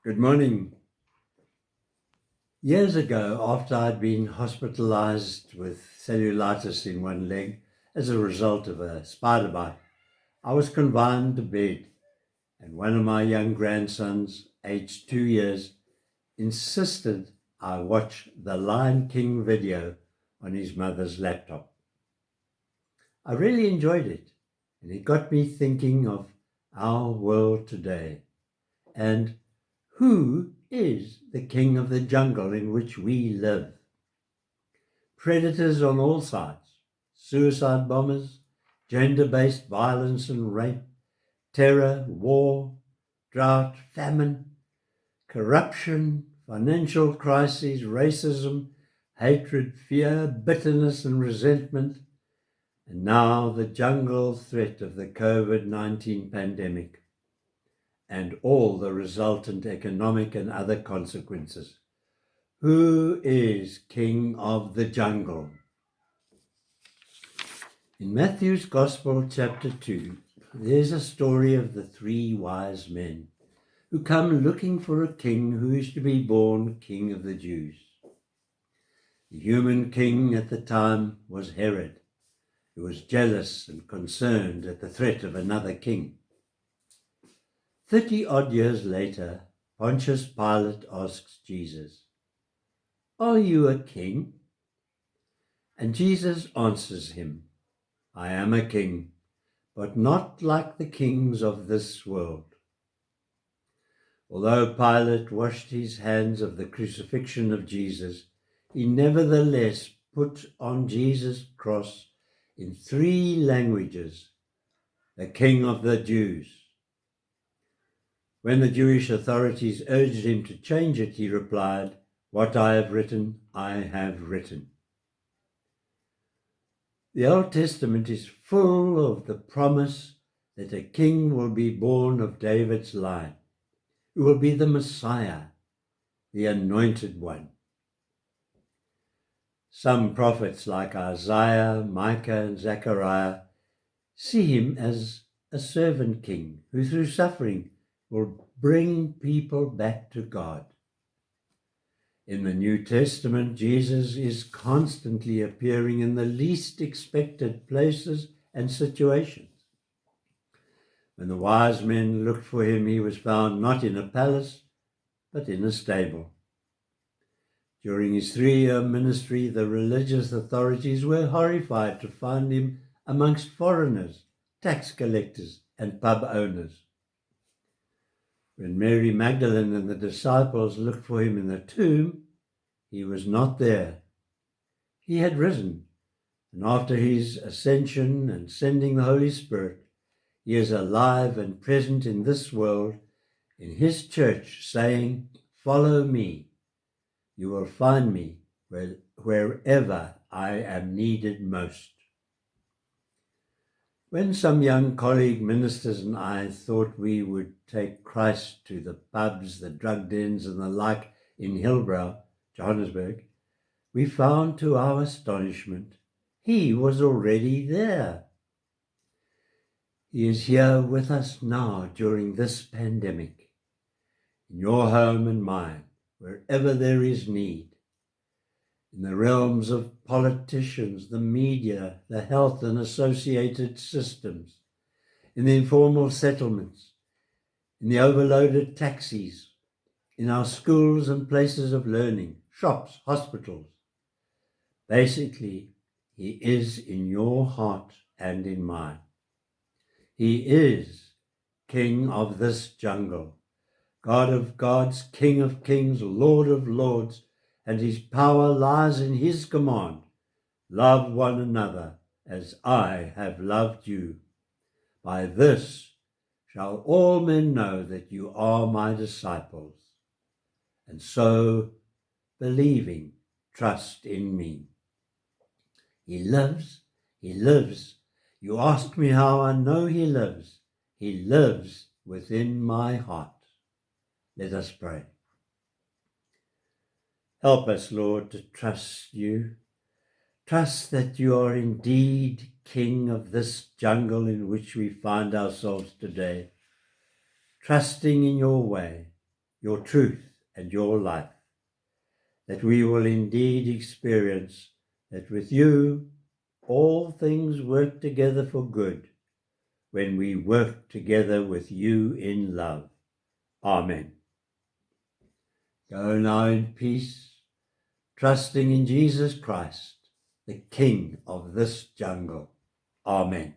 Good morning. Years ago, after I'd been hospitalized with cellulitis in one leg as a result of a spider bite, I was confined to bed, and one of my young grandsons, aged 2 years, insisted I watch the Lion King video on his mother's laptop. I really enjoyed it, and it got me thinking of our world today and who is the king of the jungle in which we live? Predators on all sides, suicide bombers, gender-based violence and rape, terror, war, drought, famine, corruption, financial crises, racism, hatred, fear, bitterness and resentment, and now the jungle threat of the COVID-19 pandemic and all the resultant economic and other consequences. Who is king of the jungle? In Matthew's Gospel, chapter 2, there's a story of the 3 wise men who come looking for a king who is to be born king of the Jews. The human king at the time was Herod, who was jealous and concerned at the threat of another king. 30-odd years later, Pontius Pilate asks Jesus, "Are you a king?" And Jesus answers him, "I am a king, but not like the kings of this world." Although Pilate washed his hands of the crucifixion of Jesus, he nevertheless put on Jesus' cross in 3 languages, "the King of the Jews." When the Jewish authorities urged him to change it, he replied, "What I have written, I have written." The Old Testament is full of the promise that a king will be born of David's line, who will be the Messiah, the anointed one. Some prophets like Isaiah, Micah, and Zechariah see him as a servant king who through suffering will bring people back to God. In the New Testament, Jesus is constantly appearing in the least expected places and situations. When the wise men looked for him, he was found not in a palace, but in a stable. During his 3-year ministry, the religious authorities were horrified to find him amongst foreigners, tax collectors, and pub owners. When Mary Magdalene and the disciples looked for him in the tomb, he was not there. He had risen, and after his ascension and sending the Holy Spirit, he is alive and present in this world, in his church, saying, "Follow me. You will find me wherever I am needed most." When some young colleague ministers and I thought we would take Christ to the pubs, the drug dens and the like in Hillbrow, Johannesburg, we found to our astonishment he was already there. He is here with us now during this pandemic, in your home and mine, wherever there is need, in the realms of politicians, the media, the health and associated systems, in the informal settlements, in the overloaded taxis, in our schools and places of learning, shops, hospitals. Basically, he is in your heart and in mine. He is King of this jungle, God of gods, King of kings, Lord of lords, and his power lies in his command. Love one another as I have loved you. By this shall all men know that you are my disciples. And so, believing, trust in me. He lives, he lives. You ask me how I know he lives. He lives within my heart. Let us pray. Help us, Lord, to trust you. Trust that you are indeed King of this jungle in which we find ourselves today. Trusting in your way, your truth and your life, that we will indeed experience that with you all things work together for good when we work together with you in love. Amen. Go now in peace, trusting in Jesus Christ, the King of this jungle. Amen.